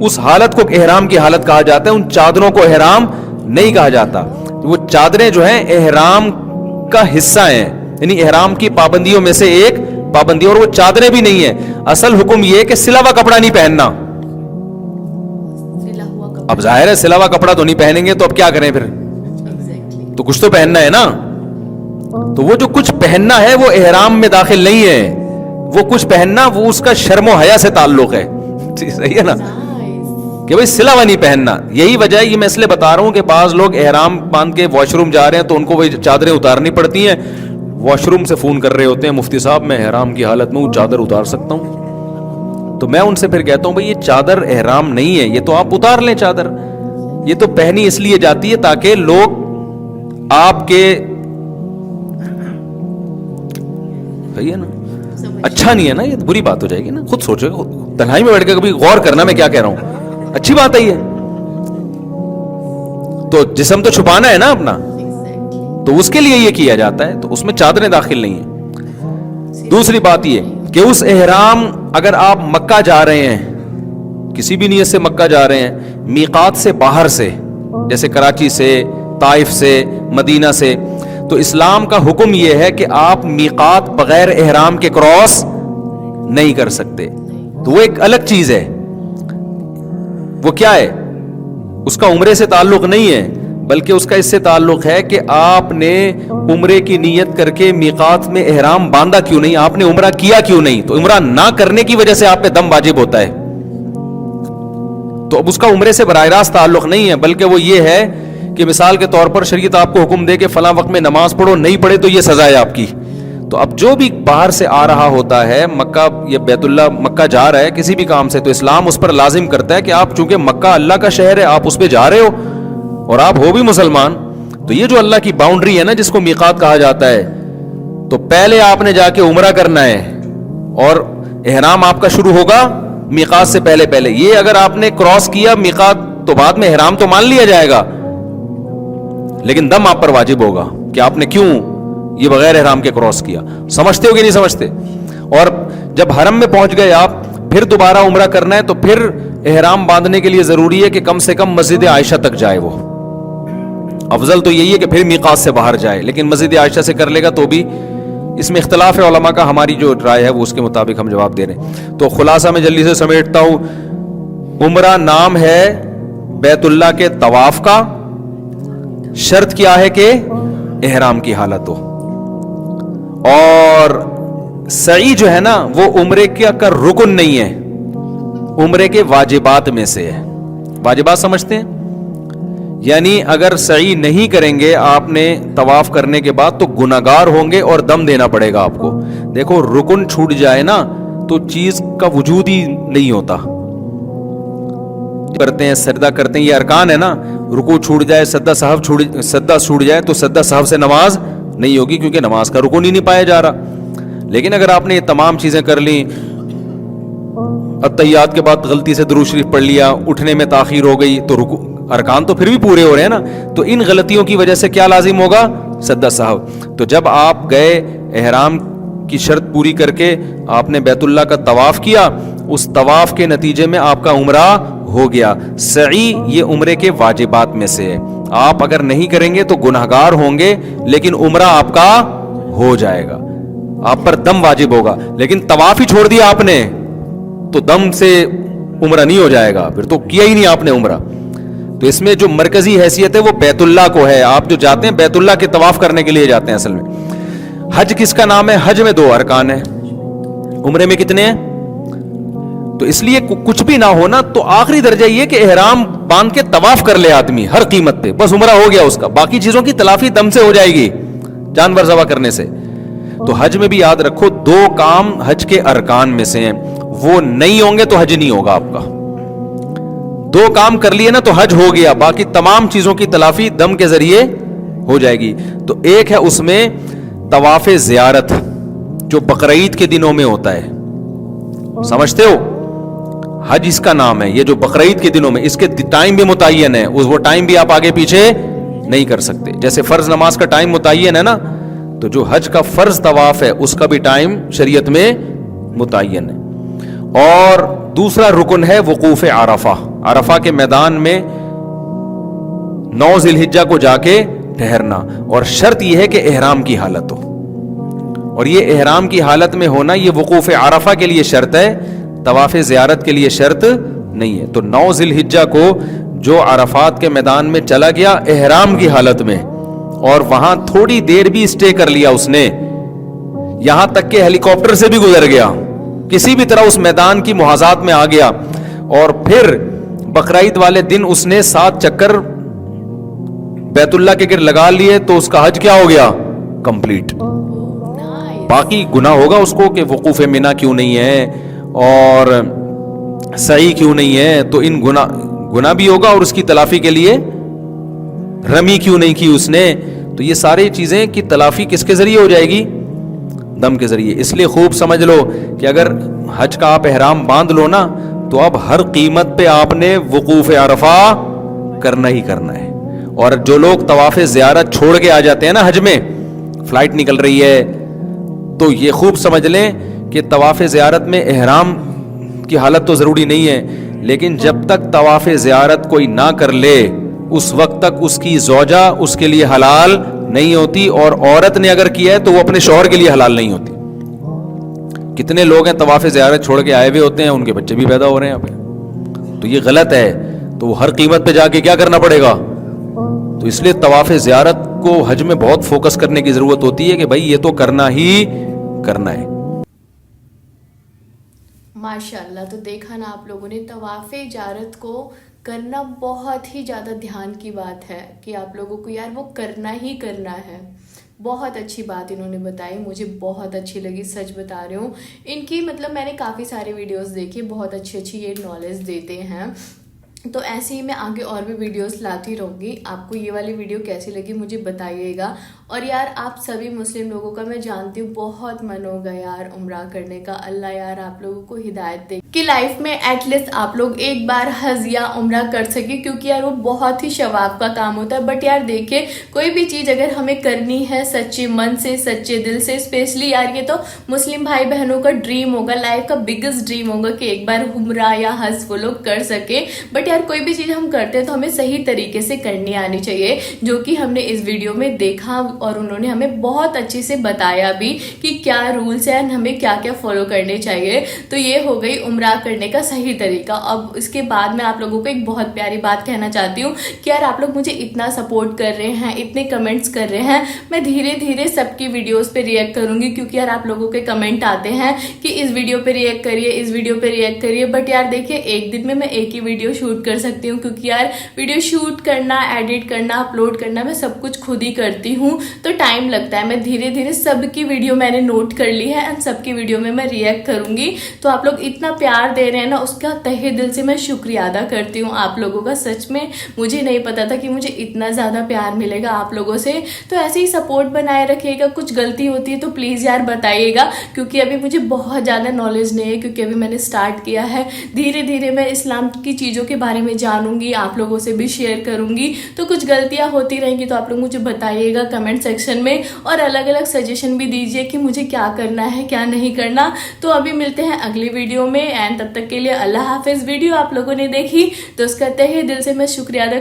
اس حالت کو احرام کی حالت کہا جاتا ہے, ان چادروں کو احرام نہیں کہا جاتا. وہ چادریں جو ہیں احرام کا حصہ ہیں, یعنی احرام کی پابندیوں میں سے ایک پابندی, اور وہ چادریں بھی نہیں ہیں. اصل حکم یہ کہ سلا ہوا کپڑا نہیں پہننا. اب ظاہر ہے سلا ہوا کپڑا تو نہیں پہنیں گے تو اب کیا کریں پھر, تو کچھ تو پہننا ہے نا. تو وہ جو کچھ پہننا ہے وہ احرام میں داخل نہیں ہے. وہ کچھ پہننا وہ اس کا شرم و حیا سے تعلق ہے, صحیح ہے نا, کہ بھائی سلا ہوا نہیں پہننا. یہی وجہ ہے, یہ میں اس لیے بتا رہا ہوں کہ بعض لوگ احرام باندھ کے واش روم جا رہے ہیں تو ان کو وہی چادریں اتارنی پڑتی ہیں. واش روم سے فون کر رہے ہوتے ہیں, مفتی صاحب میں احرام کی حالت میں وہ چادر اتار سکتا ہوں؟ تو میں ان سے پھر کہتا ہوں بھائی یہ چادر احرام نہیں ہے, یہ تو آپ اتار لیں چادر. یہ تو پہنی اس لیے جاتی ہے تاکہ لوگ آپ کے, صحیح ہے نا, اچھا نہیں ہے نا, یہ بری بات ہو جائے گی نا. خود سوچو, تنہائی میں بیٹھ کے کبھی غور کرنا میں کیا کہہ رہا ہوں, اچھی بات ہے یہ. تو جسم تو چھپانا ہے نا اپنا, تو اس کے لیے یہ کیا جاتا ہے, تو اس میں چادریں داخل نہیں ہیں. دوسری بات یہ کہ اس احرام, اگر آپ مکہ جا رہے ہیں, کسی بھی نیت سے مکہ جا رہے ہیں, میقات سے باہر سے, جیسے کراچی سے, طائف سے, مدینہ سے, تو اسلام کا حکم یہ ہے کہ آپ میقات بغیر احرام کے کراس نہیں کر سکتے. تو وہ ایک الگ چیز ہے. وہ کیا ہے, اس کا عمرے سے تعلق نہیں ہے, بلکہ اس کا اس سے تعلق ہے کہ آپ نے عمرے کی نیت کر کے میقات میں احرام باندھا کیوں نہیں, آپ نے عمرہ کیا کیوں نہیں. تو عمرہ نہ کرنے کی وجہ سے آپ پہ دم واجب ہوتا ہے. تو اب اس کا عمرے سے براہ راست تعلق نہیں ہے, بلکہ وہ یہ ہے کہ مثال کے طور پر شریعت آپ کو حکم دے کہ فلاں وقت میں نماز پڑھو, نہیں پڑھے تو یہ سزا ہے آپ کی. تو اب جو بھی باہر سے آ رہا ہوتا ہے مکہ یا بیت اللہ, مکہ جا رہا ہے کسی بھی کام سے, تو اسلام اس پر لازم کرتا ہے کہ آپ چونکہ مکہ اللہ کا شہر ہے, آپ اس پہ جا رہے ہو اور آپ ہو بھی مسلمان, تو یہ جو اللہ کی باؤنڈری ہے نا جس کو میقات کہا جاتا ہے, تو پہلے آپ نے جا کے عمرہ کرنا ہے اور احرام آپ کا شروع ہوگا میقات سے پہلے. یہ اگر آپ نے کراس کیا میقات تو بعد میں احرام تو مان لیا جائے گا, لیکن دم آپ پر واجب ہوگا کہ آپ نے کیوں یہ بغیر احرام کے کراس کیا. سمجھتے ہو کہ نہیں سمجھتے؟ اور جب حرم میں پہنچ گئے آپ, پھر دوبارہ عمرہ کرنا ہے, تو پھر احرام باندھنے کے لیے ضروری ہے کہ کم سے کم مسجد عائشہ تک جائے. وہ افضل تو یہی ہے کہ پھر میقات سے باہر جائے, لیکن مسجد عائشہ سے کر لے گا تو بھی اس میں اختلاف ہے علماء کا. ہماری جو رائے ہے وہ اس کے مطابق ہم جواب دے رہے ہیں. تو خلاصہ میں جلدی سے سمیٹتا ہوں, عمرہ نام ہے بیت اللہ کے طواف کا, شرط کیا ہے کہ احرام کی حالت ہو, اور سعی جو ہے نا وہ عمرے کا رکن نہیں ہے, عمرے کے واجبات میں سے ہے. واجبات سمجھتے ہیں, یعنی اگر سعی نہیں کریں گے آپ نے طواف کرنے کے بعد تو گناہگار ہوں گے اور دم دینا پڑے گا آپ کو. دیکھو رکن چھوٹ جائے نا تو چیز کا وجود ہی نہیں ہوتا. کرتے ہیں سجدہ کرتے ہیں, یہ ارکان ہے نا, رکوع چھوٹ جائے, سجدہ چھوٹ جائے تو سجدہ سہو سے نماز نہیں ہوگی, کیونکہ نماز کا رکن ہی نہیں پایا جا رہا. لیکن اگر آپ نے یہ تمام چیزیں کر لیں, اتحیات کے بعد غلطی سے درود شریف پڑھ لیا, اٹھنے میں تاخیر ہو گئی, تو ارکان تو پھر بھی پورے ہو رہے ہیں نا, تو ان غلطیوں کی وجہ سے کیا لازم ہوگا, سجدہ سہو. تو جب آپ گئے احرام کی شرط پوری کر کے آپ نے بیت اللہ کا طواف کیا, اس طواف کے نتیجے میں آپ کا عمرہ ہو گیا. سعی یہ عمرے کے واجبات میں سے ہے, آپ اگر نہیں کریں گے تو گناہگار ہوں گے, لیکن عمرہ آپ کا ہو جائے گا, آپ پر دم واجب ہوگا. لیکن طواف ہی چھوڑ دیا آپ نے تو دم سے عمرہ نہیں ہو جائے گا, پھر تو کیا ہی نہیں آپ نے عمرہ. تو اس میں جو مرکزی حیثیت ہے وہ بیت اللہ کو ہے. آپ جو جاتے ہیں بیت اللہ کے طواف کرنے کے لیے جاتے ہیں اصل میں. حج کس کا نام ہے, حج میں 2 ارکان ہیں, عمرے میں کتنے ہیں؟ تو اس لیے کچھ بھی نہ ہونا تو آخری درجہ یہ کہ احرام باندھ کے طواف کر لے آدمی ہر قیمت پہ, بس عمرہ ہو گیا اس کا. باقی چیزوں کی تلافی دم سے ہو جائے گی, جانور ذبح کرنے سے. تو حج میں بھی یاد رکھو 2 کام حج کے ارکان میں سے ہیں, وہ نہیں ہوں گے تو حج نہیں ہوگا آپ کا. 2 کام کر لیے نا تو حج ہو گیا, باقی تمام چیزوں کی تلافی دم کے ذریعے ہو جائے گی. تو ایک ہے اس میں طواف زیارت جو بقرعید کے دنوں میں ہوتا ہے, سمجھتے ہو, حج اس کا نام ہے. یہ جو بقرعید کے دنوں میں, اس کے ٹائم بھی متعین ہے, وہ ٹائم بھی آپ آگے پیچھے نہیں کر سکتے. جیسے فرض نماز کا ٹائم متعین ہے نا, تو جو حج کا فرض طواف ہے اس کا بھی ٹائم شریعت میں متعین ہے. اور دوسرا رکن ہے وقوف عرفہ. عرفہ کے میدان میں 9 ذی الحجہ کو جا کے ٹھہرنا, اور شرط یہ ہے کہ احرام کی حالت ہو, اور یہ احرام کی حالت میں ہونا یہ وقوف عرفہ کے لیے شرط ہے, طواف زیارت کے لیے شرط نہیں ہے. تو 9 ذی الحجہ کو جو عرفات کے میدان میں چلا گیا احرام کی حالت میں, اور وہاں تھوڑی دیر بھی اسٹے کر لیا اس نے, یہاں تک کہ ہیلی کاپٹر سے بھی گزر گیا, کسی بھی طرح اس میدان کی محاذات میں آ گیا, اور پھر بقرعید والے دن اس نے 7 چکر بیت اللہ کے گرد لگا لیے, تو اس کا حج کیا ہو گیا؟ کمپلیٹ. باقی گناہ ہوگا اس کو کہ وقوف منی کیوں نہیں ہے اور سعی کیوں نہیں ہے, تو ان گناہ بھی ہوگا, اور اس کی تلافی کے لیے رمی کیوں نہیں کی اس نے, تو یہ ساری چیزیں کی تلافی کس کے ذریعے ہو جائے گی؟ دم کے ذریعے. اس لیے خوب سمجھ لو کہ اگر حج کا آپ احرام باندھ لو نا, تو اب ہر قیمت پہ آپ نے وقوف عرفہ کرنا ہی کرنا ہے. اور جو لوگ طواف زیارت چھوڑ کے آ جاتے ہیں نا حج میں, فلائٹ نکل رہی ہے, تو یہ خوب سمجھ لیں کہ طواف زیارت میں احرام کی حالت تو ضروری نہیں ہے, لیکن جب تک طواف زیارت کوئی نہ کر لے اس وقت تک اس کی زوجہ اس کے لیے حلال نہیں ہوتی, اور عورت نے اگر کیا ہے تو وہ اپنے شوہر کے لیے حلال نہیں ہوتی. کتنے لوگ ہیں طواف زیارت چھوڑ کے آئے ہوئے ہوتے ہیں, ان کے بچے بھی پیدا ہو رہے ہیں یہاں پہ, تو یہ غلط ہے. تو وہ ہر قیمت پہ جا کے کیا کرنا پڑے گا؟ تو اس لیے طواف زیارت کو حج میں بہت فوکس کرنے کی ضرورت ہوتی ہے کہ بھائی یہ تو کرنا ہی کرنا ہے. ماشاءاللہ. تو دیکھا نا آپ لوگوں نے, طواف زیارت کو کرنا بہت ہی زیادہ دھیان کی بات ہے کہ آپ لوگوں کو یار وہ کرنا ہی کرنا ہے. بہت اچھی بات انہوں نے بتائی, مجھے بہت اچھی لگی, سچ بتا رہی ہوں. ان کی مطلب میں نے کافی ساری ویڈیوز دیکھی, بہت اچھی اچھی یہ نالج دیتے ہیں. تو ایسے ہی میں آگے اور بھی ویڈیوز لاتی رہوں گی. آپ کو یہ والی ویڈیو کیسی لگی مجھے بتائیے گا. اور یار آپ سبھی مسلم لوگوں کا میں جانتی ہوں بہت من ہوگا یار عمرہ کرنے کا. اللہ یار آپ لوگوں کو ہدایت دے کہ لائف میں ایٹ لیسٹ آپ لوگ ایک بار حج یا عمرہ کر سکے, کیونکہ یار وہ بہت ہی ثواب کا کام ہوتا ہے. بٹ یار دیکھیں, کوئی بھی چیز اگر ہمیں کرنی ہے سچے من سے, سچے دل سے, اسپیشلی یار یہ تو مسلم بھائی بہنوں کا ڈریم ہوگا, لائف کا بگیسٹ ڈریم ہوگا کہ ایک بار عمرہ یا حج وہ لوگ کر سکے. بٹ یار کوئی بھی چیز ہم کرتے ہیں تو ہمیں صحیح طریقے سے کرنی آنی چاہیے, جو کہ ہم نے اس ویڈیو میں دیکھا, اور انہوں نے ہمیں بہت اچھے سے بتایا بھی کہ کیا رولس ہیں, ہمیں کیا کیا فالو کرنے چاہیے. تو یہ ہو گئی عمرہ کرنے کا صحیح طریقہ. اب اس کے بعد میں آپ لوگوں کو ایک بہت پیاری بات کہنا چاہتی ہوں کہ یار آپ لوگ مجھے اتنا سپورٹ کر رہے ہیں, اتنے کمنٹس کر رہے ہیں, میں دھیرے دھیرے سب کی ویڈیوز پہ ریئیکٹ کروں گی, کیونکہ یار آپ لوگوں کے کمنٹ آتے ہیں کہ اس ویڈیو پہ ریئیکٹ کریے, اس ویڈیو پہ ریئیکٹ کریے. بٹ یار دیکھیں ایک دن میں ایک ہی ویڈیو شوٹ کر سکتی ہوں, کیونکہ یار ویڈیو شوٹ کرنا, ایڈٹ کرنا, اپلوڈ کرنا میں سب کچھ خود ہی کرتی ہوں, تو ٹائم لگتا ہے. میں دھیرے دھیرے سب کی ویڈیو میں نے نوٹ کر لی ہے, اینڈ سب کی ویڈیو میں ریئیکٹ کروں گی. تو آپ لوگ اتنا پیار دے رہے ہیں نا, اس کا تہہ دل سے میں شکریہ ادا کرتی ہوں آپ لوگوں کا. سچ میں مجھے نہیں پتا تھا کہ مجھے اتنا زیادہ پیار ملے گا آپ لوگوں سے. تو ایسے ہی سپورٹ بنائے رکھیے گا. کچھ غلطی ہوتی ہے تو پلیز یار بتائیے گا, کیونکہ ابھی مجھے بہت زیادہ نالج نہیں ہے, کیونکہ ابھی میں نے اسٹارٹ کیا ہے. دھیرے دھیرے میں اسلام کی چیزوں کے بارے میں جانوں گی, آپ لوگوں سے بھی شیئر کروں گی. تو کچھ غلطیاں ہوتی رہیں گی تو آپ لوگ مجھے بتائیے گا کمنٹ سیکشن میں, اور الگ الگ سجیشن بھی دیجیے کہ مجھے کیا کرنا ہے کیا نہیں کرنا. تو ابھی ملتے ہیں اگلی ویڈیو میں, اینڈ تب تک کے لیے اللہ حافظ. ویڈیو آپ لوگوں نے دیکھی تو اس کا تہہ دل سے میں شکریہ ادا